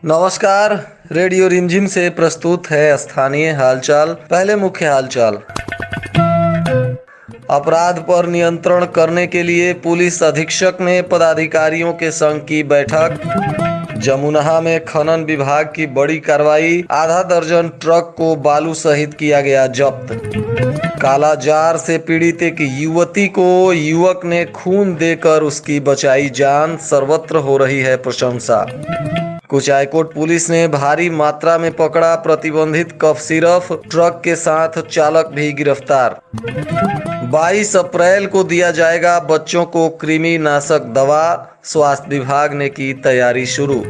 नमस्कार। रेडियो रिमझिम से प्रस्तुत है स्थानीय हालचाल। पहले मुख्य हालचाल। अपराध पर नियंत्रण करने के लिए पुलिस अधीक्षक ने पदाधिकारियों के संग की बैठक। जमुनहा में खनन विभाग की बड़ी कार्रवाई, आधा दर्जन ट्रक को बालू सहित किया गया जब्त। कालाजार से पीड़ित एक युवती को युवक ने खून देकर उसकी बचाई जान, सर्वत्र हो रही है प्रशंसा। कुचायकोट पुलिस ने भारी मात्रा में पकड़ा प्रतिबंधित कफ सिरप, ट्रक के साथ चालक भी गिरफ्तार। 22 अप्रैल को दिया जाएगा बच्चों को कृमि नाशक दवा, स्वास्थ्य विभाग ने की तैयारी शुरू।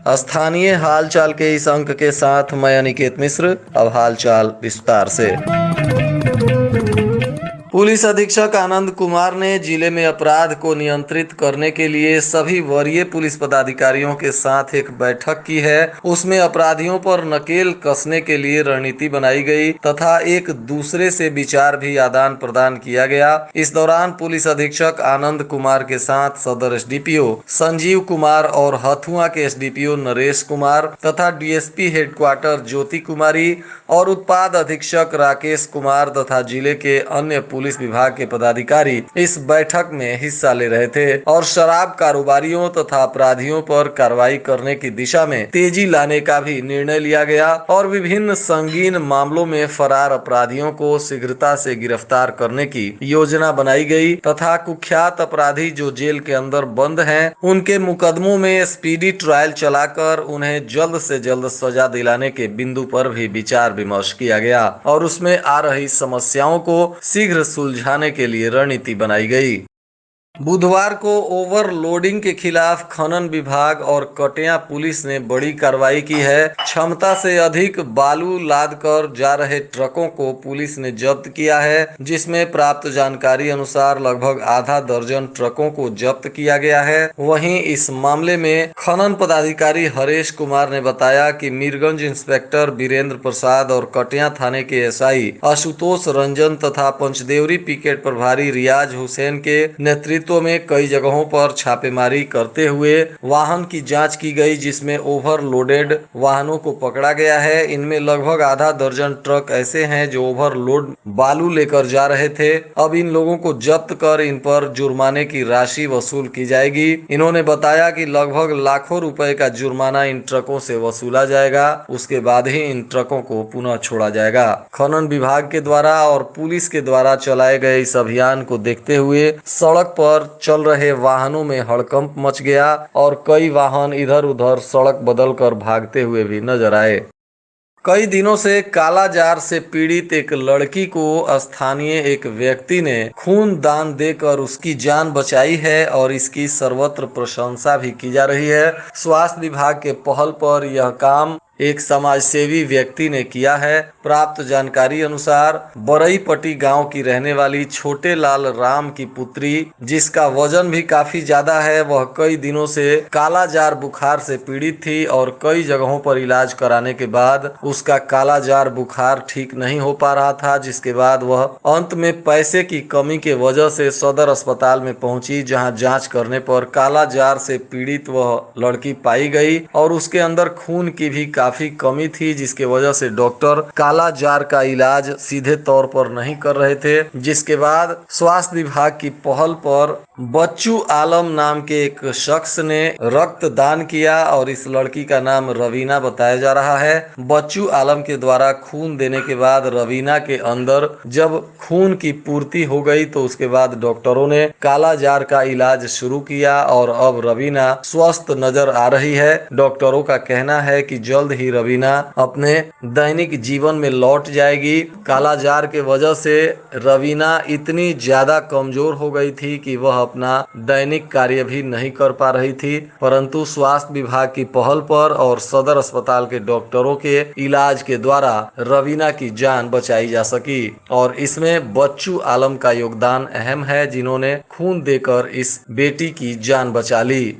स्थानीय हालचाल के इस अंक के साथ मैं अनिकेत मिश्र। अब हालचाल विस्तार से। पुलिस अधीक्षक आनंद कुमार ने जिले में अपराध को नियंत्रित करने के लिए सभी वरीय पुलिस पदाधिकारियों के साथ एक बैठक की है। उसमें अपराधियों पर नकेल कसने के लिए रणनीति बनाई गई तथा एक दूसरे से विचार भी आदान प्रदान किया गया। इस दौरान पुलिस अधीक्षक आनंद कुमार के साथ सदर एसडीपीओ संजीव कुमार और हथुआ के एसडीपीओ नरेश कुमार तथा डीएसपी हेडक्वार्टर ज्योति कुमारी और उत्पाद अधीक्षक राकेश कुमार तथा जिले के अन्य पुलिस विभाग के पदाधिकारी इस बैठक में हिस्सा ले रहे थे और शराब कारोबारियों तथा अपराधियों पर कार्रवाई करने की दिशा में तेजी लाने का भी निर्णय लिया गया और विभिन्न संगीन मामलों में फरार अपराधियों को शीघ्रता से गिरफ्तार करने की योजना बनाई गई तथा कुख्यात अपराधी जो जेल के अंदर बंद हैं, उनके मुकदमों में स्पीडी ट्रायल चलाकर उन्हें जल्द से जल्द सजा दिलाने के बिंदु पर भी विचार विमर्श किया गया और उसमें आ रही समस्याओं को शीघ्र सुलझाने के लिए रणनीति बनाई गई। बुधवार को ओवरलोडिंग के खिलाफ खनन विभाग और कटिया पुलिस ने बड़ी कार्रवाई की है। क्षमता से अधिक बालू लादकर जा रहे ट्रकों को पुलिस ने जब्त किया है, जिसमें प्राप्त जानकारी अनुसार लगभग आधा दर्जन ट्रकों को जब्त किया गया है। वहीं इस मामले में खनन पदाधिकारी हरेश कुमार ने बताया कि मीरगंज इंस्पेक्टर वीरेंद्र प्रसाद और कटिया थाने के एसआई आशुतोष रंजन तथा पंचदेवरी पिकेट प्रभारी रियाज हुसैन के नेतृत्व में कई जगहों पर छापेमारी करते हुए वाहन की जांच की गई, जिसमें ओवरलोडेड वाहनों को पकड़ा गया है। इनमें लगभग आधा दर्जन ट्रक ऐसे हैं जो ओवरलोड बालू लेकर जा रहे थे। अब इन लोगों को जब्त कर इन पर जुर्माने की राशि वसूल की जाएगी। इन्होंने बताया कि लगभग लाखों रुपए का जुर्माना इन ट्रकों से वसूला जाएगा, उसके बाद ही इन ट्रकों को पुनः छोड़ा जाएगा। खनन विभाग के द्वारा और पुलिस के द्वारा चलाए गए इस अभियान को देखते हुए सड़क पर चल रहे वाहनों में हड़कंप मच गया और कई वाहन इधर उधर सड़क बदलकर भागते हुए भी नजर आए। कई दिनों से कालाजार से पीड़ित एक लड़की को स्थानीय एक व्यक्ति ने खून दान देकर उसकी जान बचाई है और इसकी सर्वत्र प्रशंसा भी की जा रही है। स्वास्थ्य विभाग के पहल पर यह काम एक समाजसेवी व्यक्ति ने किया है। प्राप्त जानकारी अनुसार बरईपट्टी गांव की रहने वाली छोटे लाल राम की पुत्री, जिसका वजन भी काफी ज्यादा है, वह कई दिनों से कालाजार बुखार से पीड़ित थी और कई जगहों पर इलाज कराने के बाद उसका कालाजार बुखार ठीक नहीं हो पा रहा था, जिसके बाद वह अंत में पैसे की कमी के वजह से सदर अस्पताल में पहुंची, जहां जांच करने पर कालाजार से पीड़ित वह लड़की पाई गई और उसके अंदर खून की भी काफी कमी थी, जिसके वजह से डॉक्टर कालाजार का इलाज सीधे तौर पर नहीं कर रहे थे। जिसके बाद स्वास्थ्य विभाग की पहल पर बच्चू आलम नाम के एक शख्स ने रक्त दान किया और इस लड़की का नाम रवीना बताया जा रहा है। बच्चू आलम के द्वारा खून देने के बाद रवीना के अंदर जब खून की पूर्ति हो गई तो उसके बाद डॉक्टरों ने कालाजार का इलाज शुरू किया और अब रवीना स्वस्थ नजर आ रही है। डॉक्टरों का कहना है कि जल्द ही रवीना अपने दैनिक जीवन में लौट जाएगी। कालाजार के वजह से रवीना इतनी ज्यादा कमजोर हो गई थी कि वह अपना दैनिक कार्य भी नहीं कर पा रही थी, परंतु स्वास्थ्य विभाग की पहल पर और सदर अस्पताल के डॉक्टरों के इलाज के द्वारा रवीना की जान बचाई जा सकी और इसमें बच्चू आलम का योगदान अहम है, जिन्होंने खून देकर इस बेटी की जान बचा ली।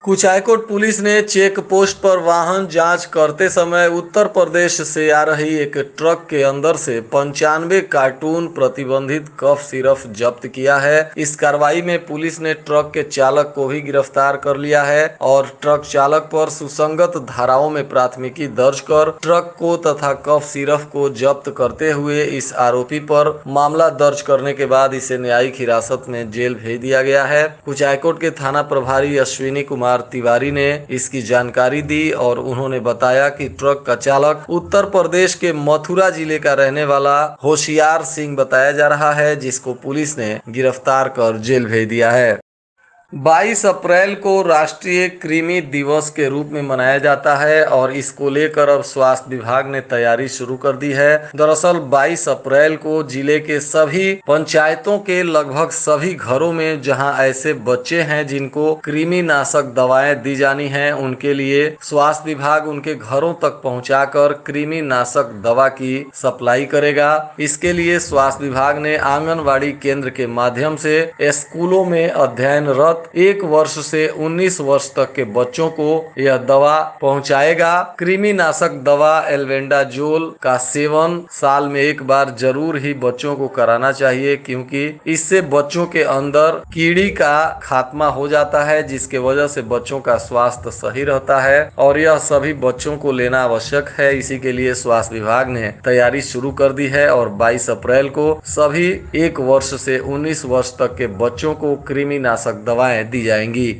कुचायकोट पुलिस ने चेक पोस्ट पर वाहन जांच करते समय उत्तर प्रदेश से आ रही एक ट्रक के अंदर से 95 कार्टून प्रतिबंधित कफ सिरप जब्त किया है। इस कार्रवाई में पुलिस ने ट्रक के चालक को भी गिरफ्तार कर लिया है और ट्रक चालक पर सुसंगत धाराओं में प्राथमिकी दर्ज कर ट्रक को तथा कफ सिरप को जब्त करते हुए इस आरोपी पर मामला दर्ज करने के बाद इसे न्यायिक हिरासत में जेल भेज दिया गया है। कुचायकोट के थाना प्रभारी अश्विनी कुमार तिवारी ने इसकी जानकारी दी और उन्होंने बताया कि ट्रक का चालक उत्तर प्रदेश के मथुरा जिले का रहने वाला होशियार सिंह बताया जा रहा है, जिसको पुलिस ने गिरफ्तार कर जेल भेज दिया है। 22 अप्रैल को राष्ट्रीय कृमि दिवस के रूप में मनाया जाता है और इसको लेकर अब स्वास्थ्य विभाग ने तैयारी शुरू कर दी है। दरअसल 22 अप्रैल को जिले के सभी पंचायतों के लगभग सभी घरों में जहां ऐसे बच्चे हैं जिनको कृमि नाशक दवाएं दी जानी हैं, उनके लिए स्वास्थ्य विभाग उनके घरों तक पहुंचाकर कृमि नाशक दवा की सप्लाई करेगा। इसके लिए स्वास्थ्य विभाग ने आंगनबाड़ी केंद्र के माध्यम से स्कूलों में अध्ययनरत 1 वर्ष से 19 वर्ष तक के बच्चों को यह दवा पहुंचाएगा। कृमि नाशक दवा एल्बेंडाजोल का सेवन साल में एक बार जरूर ही बच्चों को कराना चाहिए, क्योंकि इससे बच्चों के अंदर कीड़ी का खात्मा हो जाता है, जिसके वजह से बच्चों का स्वास्थ्य सही रहता है और यह सभी बच्चों को लेना आवश्यक है। इसी के लिए स्वास्थ्य विभाग ने तैयारी शुरू कर दी है और 22 अप्रैल को सभी 1 वर्ष से 19 वर्ष तक के बच्चों को कृमि नाशक दवाएं दी जाएंगी।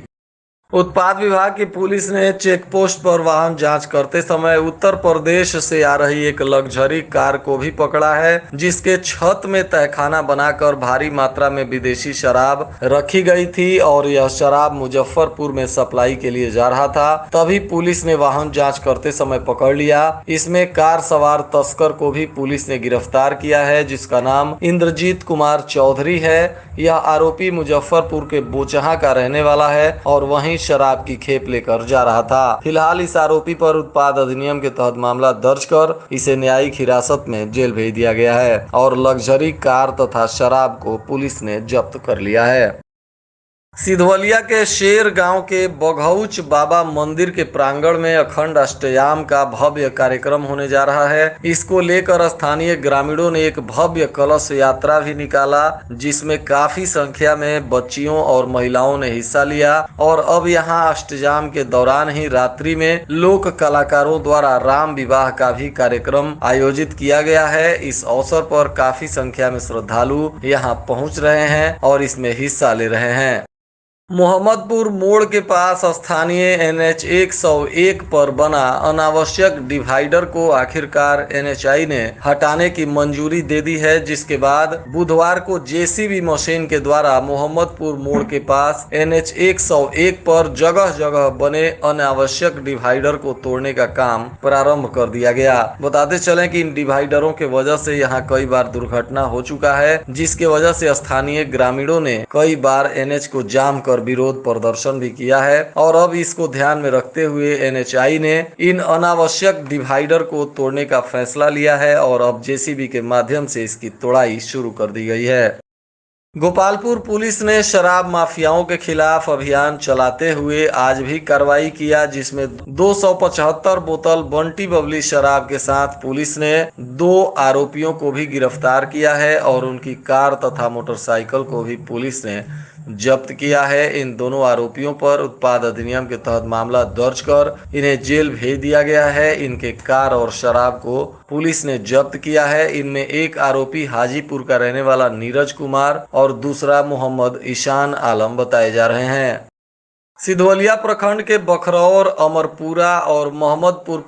उत्पाद विभाग की पुलिस ने चेक पोस्ट पर वाहन जांच करते समय उत्तर प्रदेश से आ रही एक लग्जरी कार को भी पकड़ा है, जिसके छत में तहखाना बनाकर भारी मात्रा में विदेशी शराब रखी गई थी और यह शराब मुजफ्फरपुर में सप्लाई के लिए जा रहा था। तभी पुलिस ने वाहन जांच करते समय पकड़ लिया। इसमें कार सवार तस्कर को भी पुलिस ने गिरफ्तार किया है, जिसका नाम इंद्रजीत कुमार चौधरी है। यह आरोपी मुजफ्फरपुर के बोचहा का रहने वाला है और वहीं शराब की खेप लेकर जा रहा था। फिलहाल इस आरोपी पर उत्पाद अधिनियम के तहत मामला दर्ज कर इसे न्यायिक हिरासत में जेल भेज दिया गया है और लग्जरी कार तथा शराब को पुलिस ने जब्त कर लिया है। सिधवलिया के शेर गांव के बघौच बाबा मंदिर के प्रांगण में अखंड अष्टयाम का भव्य कार्यक्रम होने जा रहा है। इसको लेकर स्थानीय ग्रामीणों ने एक भव्य कलश यात्रा भी निकाला, जिसमें काफी संख्या में बच्चियों और महिलाओं ने हिस्सा लिया और अब यहां अष्टयाम के दौरान ही रात्रि में लोक कलाकारों द्वारा राम विवाह का भी कार्यक्रम आयोजित किया गया है। इस अवसर पर काफी संख्या में श्रद्धालु यहां पहुंच रहे हैं और इसमें हिस्सा ले रहे हैं। मोहम्मदपुर मोड़ के पास स्थानीय NH 101 पर बना अनावश्यक डिवाइडर को आखिरकार NHI ने हटाने की मंजूरी दे दी है, जिसके बाद बुधवार को JCB मशीन के द्वारा मोहम्मदपुर मोड़ के पास NH 101 पर जगह जगह बने अनावश्यक डिवाइडर को तोड़ने का काम प्रारंभ कर दिया गया। बताते चलें कि इन डिवाइडरों के वजह से यहाँ कई बार दुर्घटना हो चुका है, जिसके वजह से स्थानीय ग्रामीणों ने कई बार NH को जाम कर विरोध प्रदर्शन भी किया है और अब इसको ध्यान में रखते हुए NHI ने इन अनावश्यक डिवाइडर को तोड़ने का फैसला लिया है और अब JCB के माध्यम से इसकी तोड़ाई शुरू कर दी गई है। गोपालपुर पुलिस ने शराब माफियाओं के खिलाफ अभियान चलाते हुए आज भी कार्रवाई किया, जिसमें 275 बोतल बंटी बबली शराब के साथ पुलिस ने 2 आरोपियों को भी गिरफ्तार किया है और उनकी कार तथा मोटरसाइकिल को भी पुलिस ने जब्त किया है। इन दोनों आरोपियों पर उत्पाद अधिनियम के तहत मामला दर्ज कर इन्हें जेल भेज दिया गया है। इनके कार और शराब को पुलिस ने जब्त किया है। इनमें एक आरोपी हाजीपुर का रहने वाला नीरज कुमार और दूसरा मोहम्मद ईशान आलम बताए जा रहे हैं। सिधवलिया प्रखंड के बखरौर, अमरपुरा और मोहम्मदपुर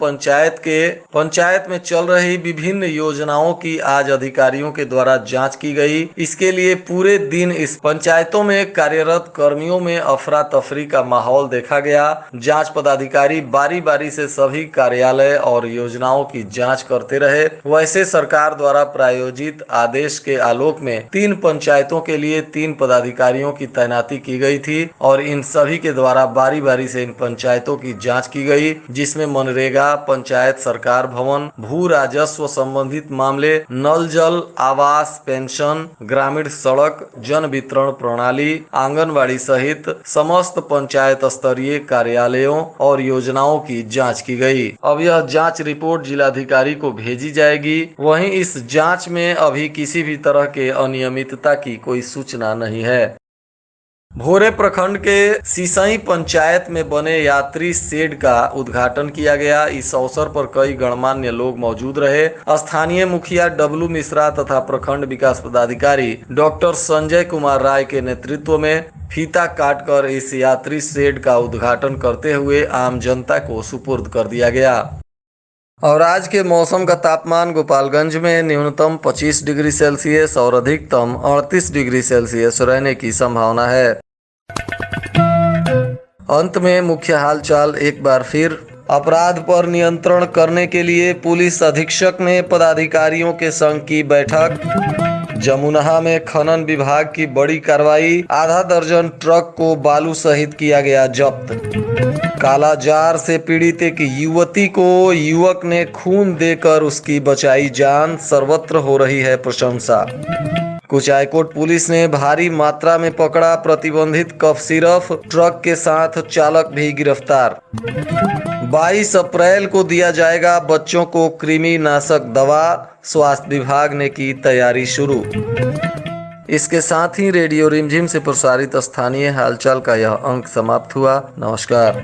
पंचायत में चल रही विभिन्न योजनाओं की आज अधिकारियों के द्वारा जांच की गई। इसके लिए पूरे दिन इस पंचायतों में कार्यरत कर्मियों में अफरा तफरी का माहौल देखा गया। जांच पदाधिकारी बारी बारी से सभी कार्यालय और योजनाओं की जांच करते रहे। वैसे सरकार द्वारा प्रायोजित आदेश के आलोक में 3 पंचायतों के लिए 3 पदाधिकारियों की तैनाती की गई थी और इन सभी के द्वारा बारी बारी से इन पंचायतों की जांच की गई, जिसमें मनरेगा, पंचायत सरकार भवन, भू राजस्व संबंधित मामले, नल जल, आवास, पेंशन, ग्रामीण सड़क, जन वितरण प्रणाली, आंगनबाड़ी सहित समस्त पंचायत स्तरीय कार्यालयों और योजनाओं की जांच की गई। अब यह जांच रिपोर्ट जिलाधिकारी को भेजी जाएगी। वहीं इस जांच में अभी किसी भी तरह के अनियमितता की कोई सूचना नहीं है। भोरे प्रखंड के सिसई पंचायत में बने यात्री शेड का उद्घाटन किया गया। इस अवसर पर कई गणमान्य लोग मौजूद रहे। स्थानीय मुखिया डब्लू मिश्रा तथा प्रखंड विकास पदाधिकारी डॉक्टर संजय कुमार राय के नेतृत्व में फीता काटकर इस यात्री शेड का उद्घाटन करते हुए आम जनता को सुपुर्द कर दिया गया। और आज के मौसम का तापमान गोपालगंज में न्यूनतम 25 डिग्री सेल्सियस और अधिकतम 38 डिग्री सेल्सियस रहने की संभावना है। अंत में मुख्य हालचाल एक बार फिर। अपराध पर नियंत्रण करने के लिए पुलिस अधीक्षक ने पदाधिकारियों के संग की बैठक। जमुनहा में खनन विभाग की बड़ी कार्रवाई, आधा दर्जन ट्रक को बालू सहित किया गया जब्त। कालाजार से पीड़ित एक युवती को युवक ने खून देकर उसकी बचाई जान, सर्वत्र हो रही है प्रशंसा। कुचायकोट पुलिस ने भारी मात्रा में पकड़ा प्रतिबंधित कफ सिरप, ट्रक के साथ चालक भी गिरफ्तार। 22 अप्रैल को दिया जाएगा बच्चों को कृमि नाशक दवा, स्वास्थ्य विभाग ने की तैयारी शुरू। इसके साथ ही रेडियो रिमझिम से प्रसारित स्थानीय हालचाल का यह अंक समाप्त हुआ। नमस्कार।